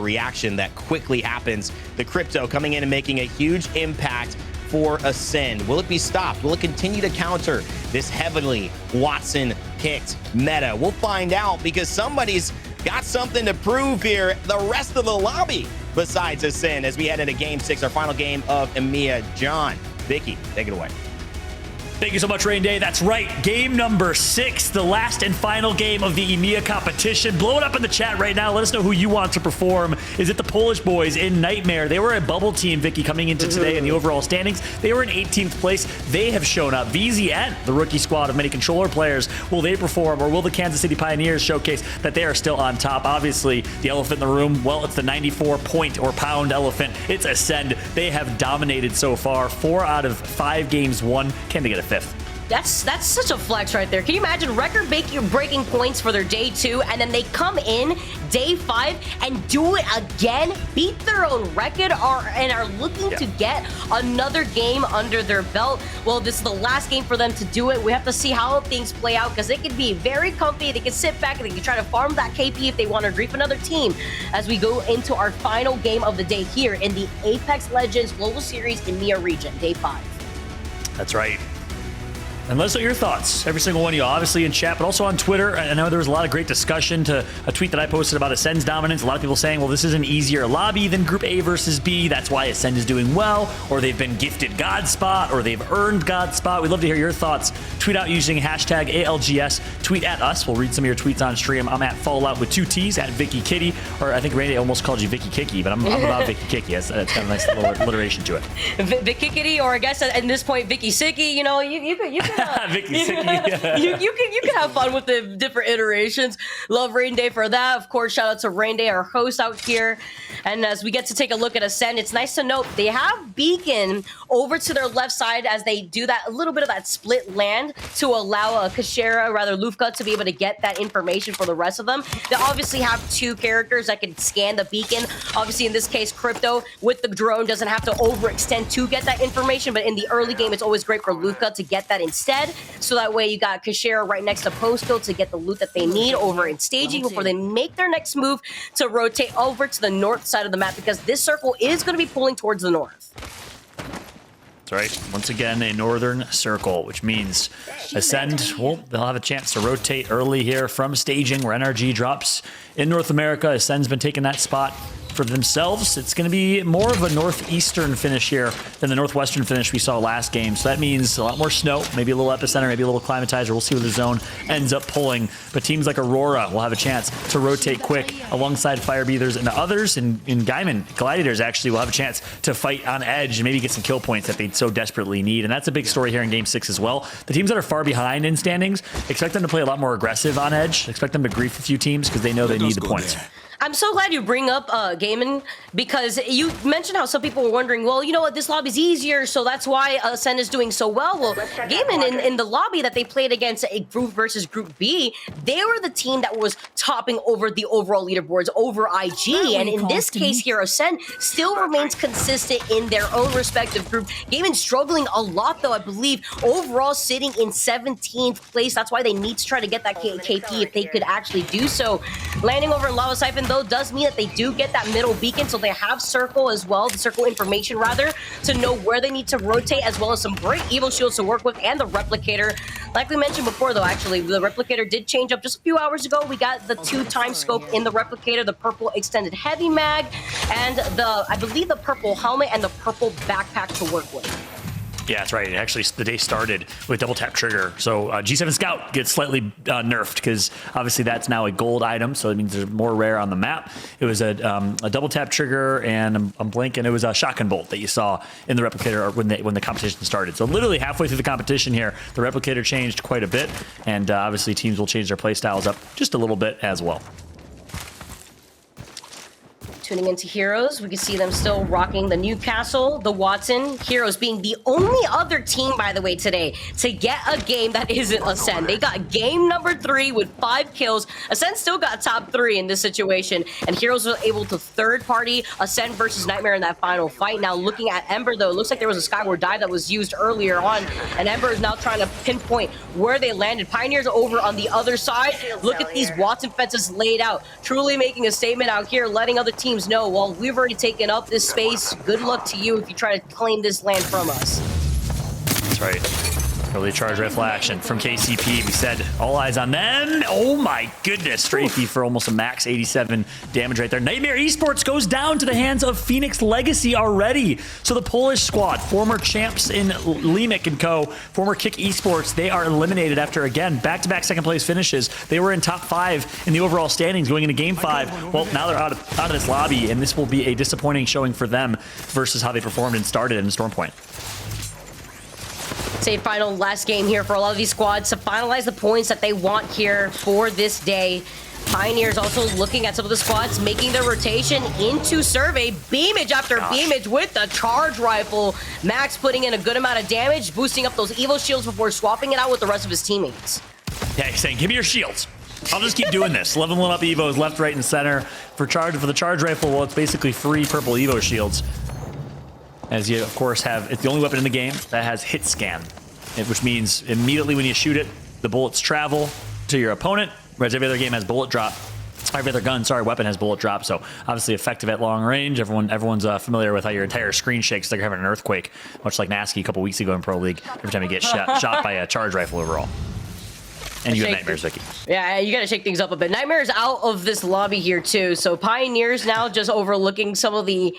reaction that quickly happens. The Crypto coming in and making a huge impact for Ascend. Will it be stopped? Will it continue to counter this heavily Watson-picked meta? We'll find out, because somebody's got something to prove here. The rest of the lobby besides Ascend, as we head into Game 6, our final game of Emea. John, Vicky, take it away. Thank you so much, Rain Day. That's right. Game number 6, the last and final game of the Emea competition. Blow it up in the chat right now. Let us know who you want to perform. Is it the Polish boys in Nightmare? They were a bubble team, Vicky, coming into today in the overall standings. They were in 18th place. They have shown up. VZN, the rookie squad of many controller players, will they perform, or will the Kansas City Pioneers showcase that they are still on top? Obviously, the elephant in the room, well, it's the 94-point or pound elephant. It's Ascend. They have dominated so far. 4 out of 5 games won. Can they get a 5th? That's such a flex right there. Can you imagine record-breaking points for their day 2, and then they come in day 5 and do it again, beat their own record, and are looking to get another game under their belt? Well, this is the last game for them to do it. We have to see how things play out, because they could be very comfy. They can sit back and they can try to farm that KP if they want to grief another team, as we go into our final game of the day here in the Apex Legends Global Series Emea region, day 5. That's right. And let us know your thoughts. Every single one of you, obviously in chat, but also on Twitter. I know there was a lot of great discussion to a tweet that I posted about Ascend's dominance. A lot of people saying, well, this is an easier lobby than Group A versus B. That's why Ascend is doing well, or they've been gifted God Spot, or they've earned God Spot. We'd love to hear your thoughts. Tweet out using hashtag ALGS. Tweet at us. We'll read some of your tweets on stream. I'm at Fallout with 2 T's, at Vicky Kitty, or I think Randy almost called you Vicky Kiki, but I'm about Vicky Kiki. That's kind of a nice little alliteration to it. Vicky Kitty, or I guess at this point, Vicky Sicky. You know, you could Vicky Sicky. you can have fun with the different iterations. Love Rain Day for that. Of course, shout out to Rain Day, our host out here. And as we get to take a look at Ascend, it's nice to note they have Beacon over to their left side as they do that, a little bit of that split land to allow a Kashera, rather Lufka, to be able to get that information for the rest of them. They obviously have 2 characters that can scan the beacon. Obviously, in this case, Crypto with the drone doesn't have to overextend to get that information, but in the early game, it's always great for Lufka to get that instead. So that way you got Kashera right next to Postal to get the loot that they need over in staging before they make their next move to rotate over to the north side of the map, because this circle is going to be pulling towards the north. That's right. Once again, a northern circle, which means Ascend, well, they'll have a chance to rotate early here from staging where NRG drops in North America. Ascend's been taking that spot for themselves. It's going to be more of a northeastern finish here than the northwestern finish we saw last game. So that means a lot more snow, maybe a little epicenter, maybe a little climatizer. We'll see where the zone ends up pulling. But teams like Aurora will have a chance to rotate quick alongside Fire Breathers and others. And in Gaiman, Gladiators actually will have a chance to fight on edge and maybe get some kill points that they so desperately need. And that's a big story here in Game 6 as well. The teams that are far behind in standings, expect them to play a lot more aggressive on edge. Expect them to grief a few teams because they know they need the points. I'm so glad you bring up Gaiman, because you mentioned how some people were wondering, well, you know what, this lobby's easier, so that's why Ascend is doing so well. Well, Gaiman in the lobby that they played against a group versus Group B, they were the team that was topping over the overall leaderboards over IG. And in this case here, Ascend still remains consistent in their own respective group. Gaiman struggling a lot, though, I believe, overall sitting in 17th place. That's why they need to try to get that KP if they could actually do so. Landing over in Lava Siphon, though, does mean that they do get that middle beacon, so they have circle as well, the circle information rather, to know where they need to rotate, as well as some great evil shields to work with, and the replicator. Like we mentioned before, though, actually, the replicator did change up just a few hours ago. We got the 2-time scope in the replicator, the purple extended heavy mag, and I believe the purple helmet and the purple backpack to work with. Yeah, that's right. Actually, the day started with double tap trigger. So G7 Scout gets slightly nerfed because obviously that's now a gold item. So it means there's more rare on the map. It was a double tap trigger, and I'm blanking. It was a shotgun bolt that you saw in the replicator when the competition started. So literally halfway through the competition here, the replicator changed quite a bit, and obviously teams will change their play styles up just a little bit as well. Tuning into Heroes, we can see them still rocking the Newcastle, the Watson. Heroes being the only other team, by the way, today to get a game that isn't Ascend. They got game number 3 with 5 kills. Ascend still got top 3 in this situation, and Heroes was able to third-party Ascend versus Nightmare in that final fight. Now, looking at Ember, though, it looks like there was a Skyward Dive that was used earlier on, and Ember is now trying to pinpoint where they landed. Pioneers over on the other side. Look at these Watson fences laid out, truly making a statement out here, letting other teams teams know, well, we've already taken up this space. Good luck to you if you try to claim this land from us. That's right. Early charge rifle action from KCP. We said all eyes on them. Oh my goodness. Strafey for almost a max 87 damage right there. Nightmare Esports goes down to the hands of Phoenix Legacy already. So the Polish squad, former champs in Limik and co, former Kick Esports, they are eliminated after, again, back-to-back second place finishes. They were in top 5 in the overall standings going into game 5. Well, now they're out of this lobby, and this will be a disappointing showing for them versus how they performed and started in Stormpoint. Say final last game here for a lot of these squads to finalize the points that they want here for this day. Pioneers also looking at some of the squads making their rotation into survey. Beamage after beamage with the charge rifle. Max putting in a good amount of damage, boosting up those Evo shields before swapping it out with the rest of his teammates. Yeah, he's saying, give me your shields. I'll just keep doing this. Leveling up Evos left, right, and center. For the charge rifle, well, it's basically free purple Evo shields. As you, of course, it's the only weapon in the game that has hit scan, which means immediately when you shoot it, the bullets travel to your opponent, whereas every other game has bullet drop. Every other weapon has bullet drop, so obviously effective at long range. Everyone's familiar with how your entire screen shakes like you're having an earthquake, much like Nasky a couple weeks ago in Pro League, every time you get shot by a charge rifle overall. And you have Nightmares, Vicky. Yeah, you gotta shake things up a bit. Nightmares out of this lobby here, too, so Pioneers now just overlooking some of the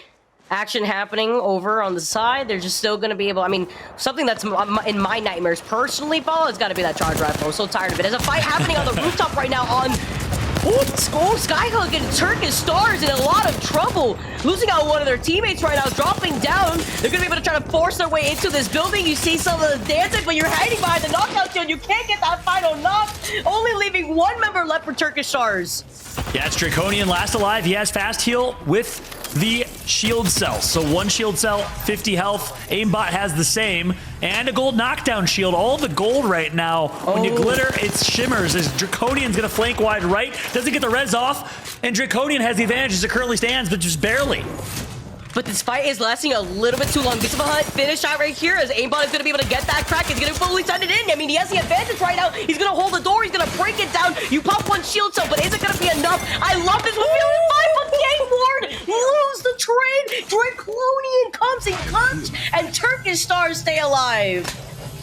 action happening over on the side. They're just still going to be able, I mean, something that's in my nightmares personally, Paul, it's got to be that charge rifle. I'm so tired of it. There's a fight happening on the rooftop right now on Skyhook and Turkish Stars in a lot of trouble. Losing out one of their teammates right now, dropping down. They're going to be able to try to force their way into this building. You see some of the dancing, but you're hiding behind the knockout shield. You can't get that final knock. Only leaving one member left for Turkish Stars. Yeah, it's Draconian last alive. He has fast heal with the shield cell. So one shield cell, 50 health. Aimbot has the same. And a gold knockdown shield. All the gold right now. When you glitter, it shimmers. As Draconian's going to flank wide right. Doesn't get the res off. And Draconian has the advantage as it currently stands, but just barely. But this fight is lasting a little bit too long. Gets him a hunt, finish shot right here as Aimbot is going to be able to get that crack. He's going to fully send it in. I mean, he has the advantage right now. He's going to hold the door. He's going to break it down. You pop one shield cell, but is it going to be enough? I love this. We're feeling fine, but Game Ward lose the trade. Draconian comes in clutch, and Turkish Stars stay alive.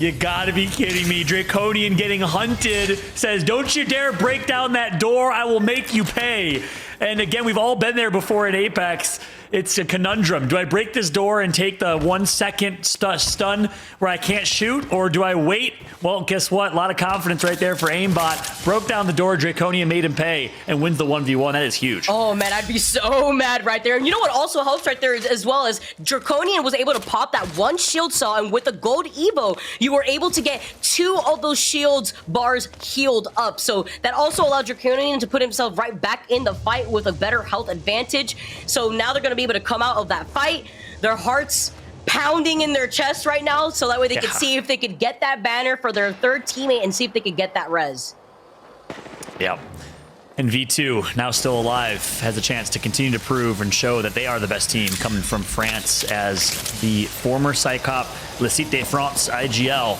You gotta be kidding me. Draconian getting hunted says, don't you dare break down that door. I will make you pay. And again, we've all been there before in Apex. It's a conundrum. Do I break this door and take the 1 second stun where I can't shoot, or do I wait? Well, guess what? A lot of confidence right there for Aimbot. Broke down the door, Draconian made him pay, and wins the 1v1. That is huge. Oh, man, I'd be so mad right there. And you know what also helps right there as well as Draconian was able to pop that one shield cell, and with the gold Evo, you were able to get 2 of those shields bars healed up. So that also allowed Draconian to put himself right back in the fight with a better health advantage. So now they're going to be able to come out of that fight, their hearts pounding in their chest right now, so that way they could see if they could get that banner for their third teammate and see if they could get that res. Yeah. And V2, now still alive, has a chance to continue to prove and show that they are the best team coming from France, as the former Psychop Le Site de France IGL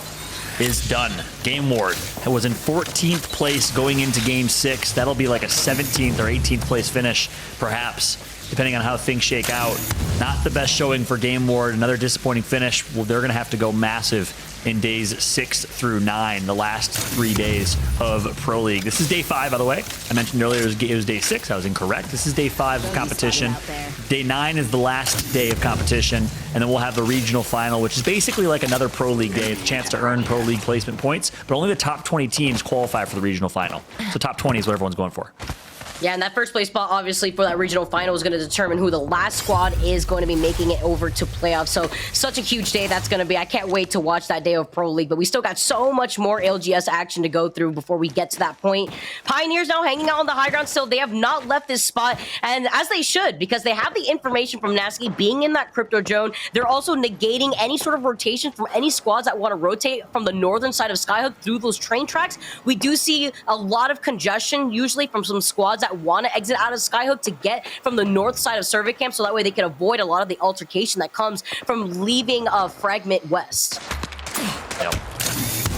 is done. Game Ward was in 14th place going into game 6. That'll be like a 17th or 18th place finish, perhaps, depending on how things shake out. Not the best showing for Game Ward. Another disappointing finish. Well, they're going to have to go massive in days 6 through 9, the last 3 days of Pro League. This is day 5, by the way. I mentioned earlier it was day 6. I was incorrect. This is day 5 of competition. Day 9 is the last day of competition, and then we'll have the regional final, which is basically like another Pro League day. It's a chance to earn Pro League placement points, but only the top 20 teams qualify for the regional final. So top 20 is what everyone's going for. Yeah, and that first place spot, obviously, for that regional final is going to determine who the last squad is going to be making it over to playoffs. So, such a huge day that's going to be. I can't wait to watch that day of Pro League, but we still got so much more LGS action to go through before we get to that point. Pioneers now hanging out on the high ground still. They have not left this spot, and as they should, because they have the information from Nasky being in that crypto drone. They're also negating any sort of rotation from any squads that want to rotate from the northern side of Skyhook through those train tracks. We do see a lot of congestion, usually from some squads that want to exit out of Skyhook to get from the north side of Survey Camp, so that way they can avoid a lot of the altercation that comes from leaving Fragment West. Yep.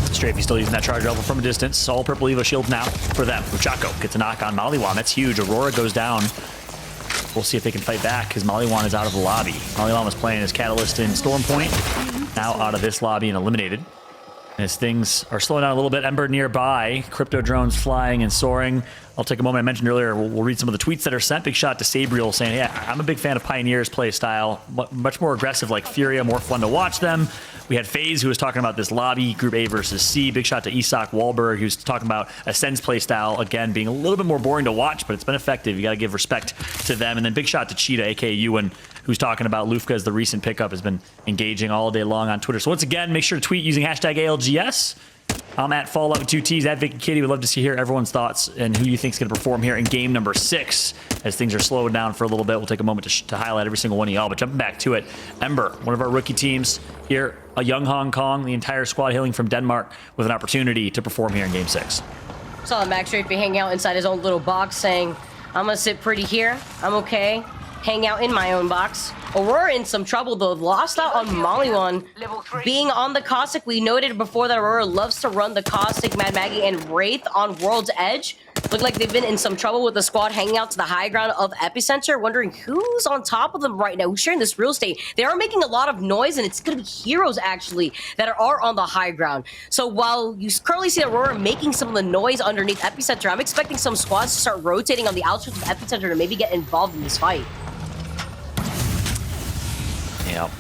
Strafey still using that charge rifle from a distance. All purple Evo shields now for them. Uchako gets a knock on Maliwan. That's huge. Aurora goes down. we'll see if they can fight back because Maliwan is out of the lobby. Maliwan was playing as Catalyst in Storm Point, now out of this lobby and eliminated. As things are slowing down a little bit, Ember nearby, crypto drones flying and soaring. I'll take a moment. I mentioned earlier, we'll read some of the tweets that are sent. Big shout to Sabriel saying, yeah, I'm a big fan of Pioneer's play style. Much more aggressive like Furia, more fun to watch them. We had FaZe who was talking about this lobby, Group A versus C. Big shout to Isak Wahlberg, who's talking about Ascend's play style, again, being a little bit more boring to watch, but it's been effective. You got to give respect to them. And then big shout to Cheetah, aka Ewan, who's talking about Lufka as the recent pickup, has been engaging all day long on Twitter. So once again, make sure to tweet using hashtag ALGS. I'm at Fallout with 2 T's, at Vicky Kitty. We'd love to hear everyone's thoughts and who you think is going to perform here in game number 6. As things are slowing down for a little bit, we'll take a moment to highlight every single one of y'all. But jumping back to it, Ember, one of our rookie teams here, a young Hong Kong, the entire squad hailing from Denmark, with an opportunity to perform here in game 6. Saw Max Strafe hanging out inside his own little box saying, I'm going to sit pretty here. I'm okay. Hang out in my own box. Aurora in some trouble though. Lost out on Maliwan. Being on the Caustic, we noted before that Aurora loves to run the Caustic, Mad Maggie, and Wraith on World's Edge. Look like they've been in some trouble with the squad hanging out to the high ground of Epicenter, wondering who's on top of them right now, who's sharing this real estate. They are making a lot of noise, and it's going to be Heroes, actually, that are on the high ground. So while you currently see Aurora making some of the noise underneath Epicenter, I'm expecting some squads to start rotating on the outskirts of Epicenter to maybe get involved in this fight. Yep.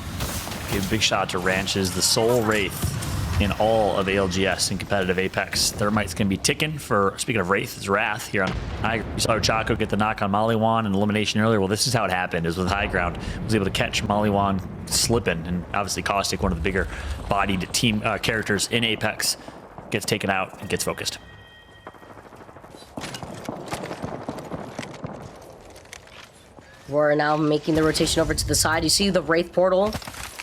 Give a big shout out to Ranches, the sole Wraith in all of ALGS in competitive Apex. Thermite's going to be ticking for, speaking of Wraith, it's Wrath here on High. You saw Chaco get the knock on Maliwan and elimination earlier. Well, this is how it happened, is with High Ground. Was able to catch Maliwan slipping, and obviously Caustic, one of the bigger bodied team characters in Apex, gets taken out and gets focused. We're now making the rotation over to the side. You see the Wraith portal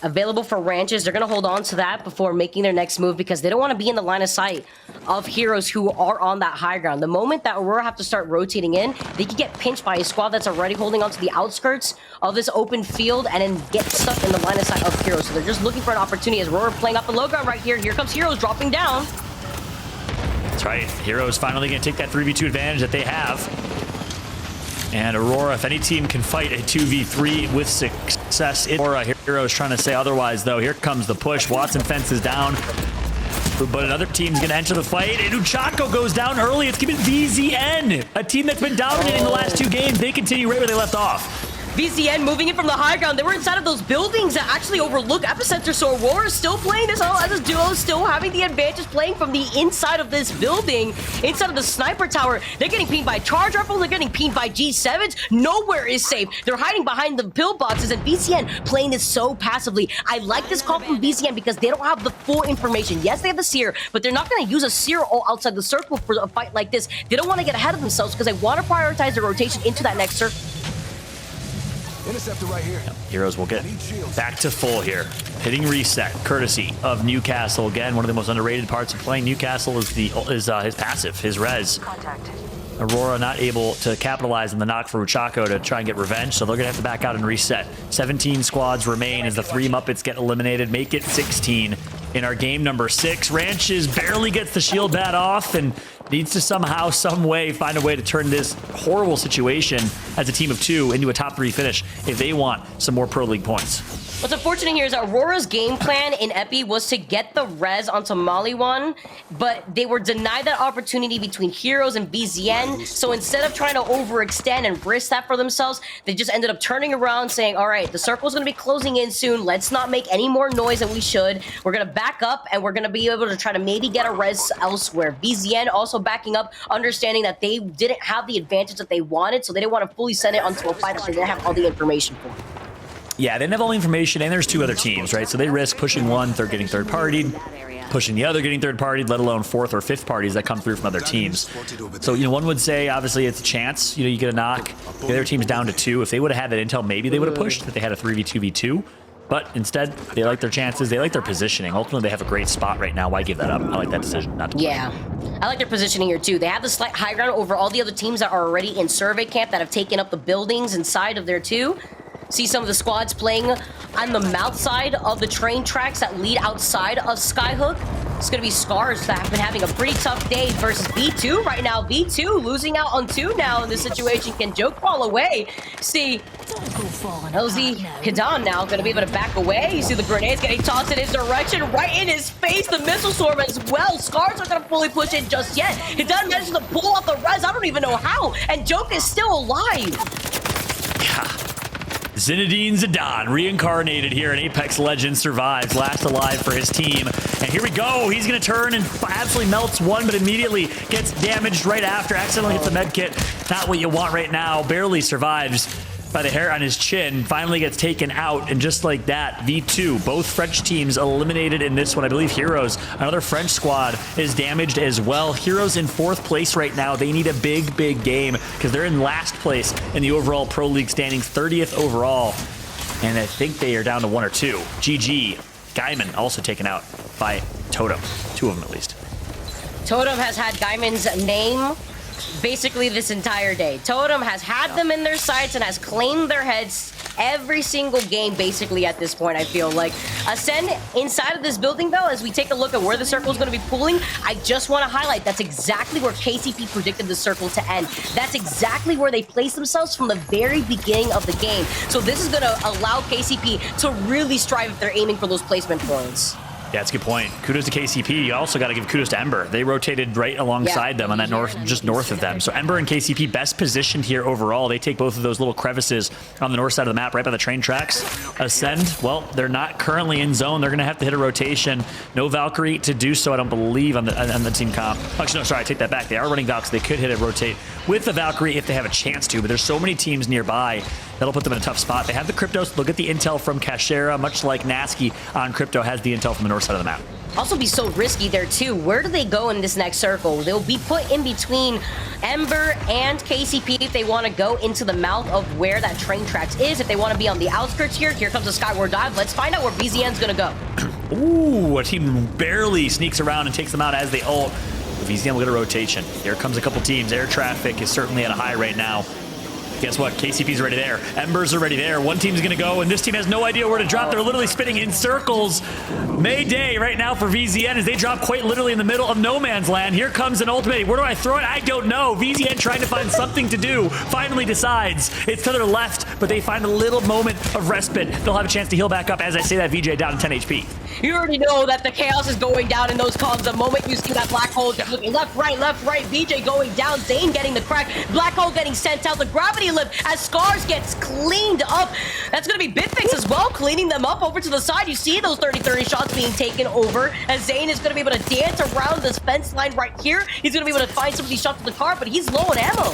available for Ranches. They're going to hold on to that before making their next move because they don't want to be in the line of sight of Heroes who are on that high ground. The moment that Aurora have to start rotating in, they could get pinched by a squad that's already holding on to the outskirts of this open field and then get stuck in the line of sight of Heroes. So they're just looking for an opportunity as Aurora playing off the low ground right here. Here comes Heroes dropping down. That's right. Heroes finally going to take that 3v2 advantage that they have. And Aurora, if any team can fight a 2v3 with success, Aurora. Heroes trying to say otherwise, though. Here comes the push. Watson fences down. But another team's going to enter the fight. And Uchako goes down early. It's given VZN, a team that's been dominating the last 2 games. They continue right where they left off. VZN moving in from the high ground. They were inside of those buildings that actually overlook Epicenter, so Aurora still playing this as a duo, still having the advantage, playing from the inside of this building, inside of the sniper tower. They're getting pinged by charge rifles, they're getting pinged by G7s. Nowhere is safe. They're hiding behind the pillboxes, and VZN playing this so passively. I like this call from VZN because they don't have the full information. Yes, they have the Seer, but they're not going to use a Seer all outside the circle for a fight like this. They don't want to get ahead of themselves because they want to prioritize their rotation into that next circle. Interceptor right here. Yep. Heroes will get back to full here. Hitting reset, courtesy of Newcastle. Again, one of the most underrated parts of playing Newcastle is his passive, his res. Contact. Aurora not able to capitalize on the knock for Uchako to try and get revenge, so they're going to have to back out and reset. 17 squads remain as the 3 Muppets get eliminated, make it 16 in our game number 6. Ranches barely gets the shield bat off and needs to somehow, some way, find a way to turn this horrible situation as a team of 2 into a top 3 finish if they want some more Pro League points. What's unfortunate here is Aurora's game plan in Epi was to get the res onto Maliwan, but they were denied that opportunity between Heroes and BZN. So instead of trying to overextend and risk that for themselves, they just ended up turning around saying, all right, the circle's going to be closing in soon. Let's not make any more noise than we should. We're going to back up and we're going to be able to try to maybe get a res elsewhere. BZN also backing up, understanding that they didn't have the advantage that they wanted, so they didn't want to fully send it onto a fight that they didn't have all the information for. Yeah, they didn't have all the information, and there's 2 other teams, right? So they risk pushing one, they're getting third-partied, pushing the other, getting third-partied, let alone 4th or 5th parties that come through from other teams. So, one would say, obviously, it's a chance. You get a knock. The other team's down to 2. If they would have had that intel, maybe they would have pushed, that they had a 3v2v2. But instead, they like their chances. They like their positioning. Ultimately, they have a great spot right now. Why give that up? I like that decision not to play. Yeah, I like their positioning here, too. They have the slight high ground over all the other teams that are already in survey camp that have taken up the buildings inside of there, too. See some of the squads playing on the mouth side of the train tracks that lead outside of Skyhook. It's going to be Scars that have been having a pretty tough day versus V2 right now. V2 losing out on 2 now in this situation. Can Joke fall away? See, LZ Kadan now going to be able to back away. You see the grenades getting tossed in his direction, right in his face. The missile storm as well. Scars aren't going to fully push in just yet. Kadan manages to pull off the res. I don't even know how. And Joke is still alive. Yeah. Zinedine Zidane, reincarnated here in Apex Legends, survives, last alive for his team. And here we go. He's going to turn and absolutely melts one, but immediately gets damaged right after. Accidentally hits the med kit. Not what you want right now. Barely survives by the hair on his chin. Finally gets taken out. And just like that, V2, both French teams eliminated in this one. I believe Heroes, another French squad, is damaged as well. Heroes in 4th place right now. They need a big, big game because they're in last place in the overall Pro League standings, 30th overall. And I think they are down to 1 or 2. GG. Gaiman also taken out by Totem. 2 of them at least. Totem has had Gaiman's name basically this entire day. Totem has had them in their sights and has claimed their heads every single game basically at this point, I feel like. Ascend inside of this building though, as we take a look at where the circle is going to be pulling, I just want to highlight that's exactly where KCP predicted the circle to end. That's exactly where they placed themselves from the very beginning of the game. So this is going to allow KCP to really strive if they're aiming for those placement points. Yeah, that's a good point. Kudos to KCP. You also got to give kudos to Ember. They rotated right alongside them on that just north of them. So Ember and KCP best positioned here overall. They take both of those little crevices on the north side of the map, right by the train tracks. Ascend, well, they're not currently in zone. They're going to have to hit a rotation. No Valkyrie to do so, I don't believe, on the team comp. Actually, no, sorry, I take that back. They are running Valks. They could hit a rotate with the Valkyrie if they have a chance to, but there's so many teams nearby that'll put them in a tough spot. They have the Cryptos. They'll get the intel from Cashera, much like Nasky on Crypto has the intel from the north side of the map. Also be so risky there too. Where do they go in this next circle? They'll be put in between Ember and KCP if they want to go into the mouth of where that train tracks is. If they want to be on the outskirts here comes the Skyward Dive. Let's find out where BZN's gonna go. Ooh, a team barely sneaks around and takes them out as they ult. VZN will get a rotation. Here comes a couple teams. Air traffic is certainly at a high right now. Guess what? KCP's already there. Ember's already there. One team's going to go, and this team has no idea where to drop. They're literally spinning in circles. Mayday right now for VZN as they drop quite literally in the middle of no man's land. Here comes an ultimate. Where do I throw it? I don't know. VZN trying to find something to do. Finally decides it's to their left, but they find a little moment of respite. They'll have a chance to heal back up as I say that VJ down to 10 HP. You already know that the chaos is going down in those comms the moment you see that black hole looking left, right, VJ going down, Zane getting the crack, black hole getting sent out, the gravity lift as Scars gets cleaned up. That's going to be Bitfix as well, cleaning them up over to the side. You see those 30-30 shots being taken over as Zane is going to be able to dance around this fence line right here. He's going to be able to find some of these shots to the car, but he's low on ammo.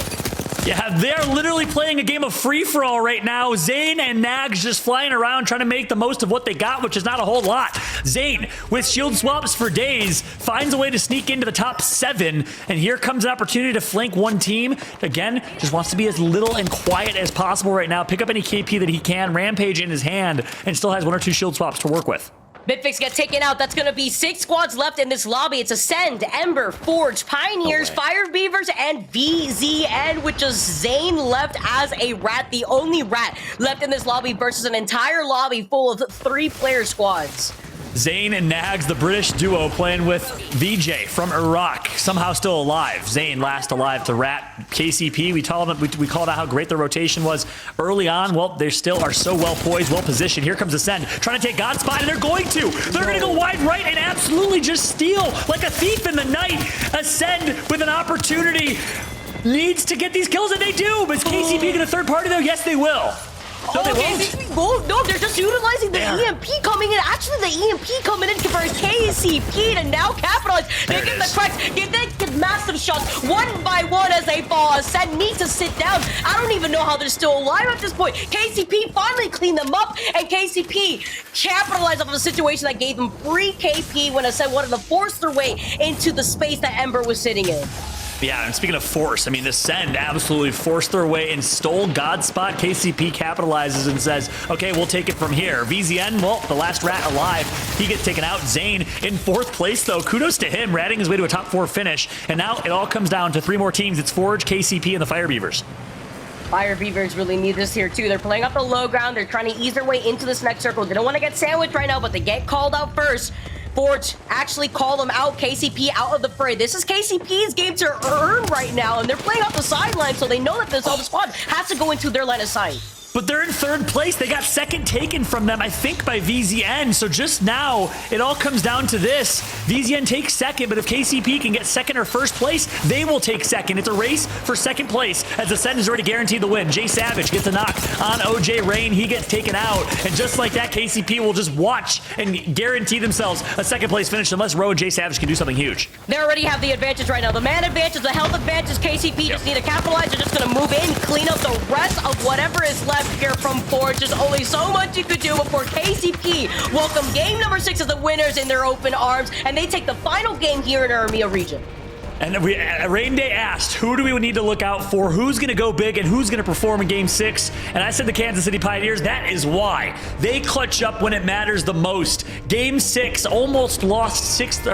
Yeah, they're literally playing a game of free-for-all right now. Zane and Nags just flying around trying to make the most of what they got, which is not a whole lot. Zane, with shield swaps for days, finds a way to sneak into the top 7, and here comes an opportunity to flank one team. Again, just wants to be as little and quiet as possible right now, pick up any KP that he can, Rampage in his hand, and still has 1 or 2 shield swaps to work with. Bitfix gets taken out. That's going to be 6 squads left in this lobby. It's Ascend, Ember, Forge, Pioneers, Fire Beavers, and VZN, which is Zane left as a rat, the only rat left in this lobby versus an entire lobby full of 3-player squads. Zane and Nags, the British duo, playing with VJ from Iraq, somehow still alive. Zane last alive to Rat. KCP, we called out how great the rotation was early on. Well, they still are so well poised, well positioned. Here comes Ascend, trying to take God spot, and they're going to. They're going to go wide right and absolutely just steal like a thief in the night. Ascend with an opportunity needs to get these kills, and they do. But is KCP going to third party though? Yes, they will. No, No, they're just utilizing the EMP coming in. Actually, the EMP coming in for KCP to now capitalize. They get the cracks, they get massive shots one by one as they fall. Ascend need to sit down. I don't even know how they're still alive at this point. KCP finally cleaned them up, and KCP capitalized on the situation that gave them free KP when Ascend wanted to force their way into the space that Ember was sitting in. Yeah, and speaking of force, I mean, Ascend absolutely forced their way and stole God's spot. KCP capitalizes and says, okay, we'll take it from here. VZN, well, the last rat alive, he gets taken out. Zane in 4th place, though. Kudos to him, ratting his way to a top 4 finish. And now it all comes down to 3 more teams. It's Forge, KCP, and the Fire Beavers. Fire Beavers really need this here, too. They're playing up the low ground. They're trying to ease their way into this next circle. They don't want to get sandwiched right now, but they get called out first. Forge actually call them out, KCP out of the fray. This is KCP's game to earn right now, and they're playing off the sideline, so they know that this other squad has to go into their line of sight. But they're in third place. They got second taken from them, I think, by VZN. So just now, it all comes down to this. VZN takes second, but if KCP can get second or first place, they will take second. It's a race for second place, as Ascend is already guaranteed the win. Jay Savage gets a knock on OJ Rain. He gets taken out. And just like that, KCP will just watch and guarantee themselves a second place finish unless Ro and Jay Savage can do something huge. They already have the advantage right now. The man advantage, the health advantage, KCP just need to capitalize. They're just going to move in, clean up the rest of whatever is left here from Forge. There's only so much you could do before KCP welcome game number 6 as the winners in their open arms, and they take the final game here in our Emea region. And Rain Day asked, who do we need to look out for? Who's going to go big and who's going to perform in Game 6? And I said the Kansas City Pioneers. That is why. They clutch up when it matters the most. Game 6 almost lost 6th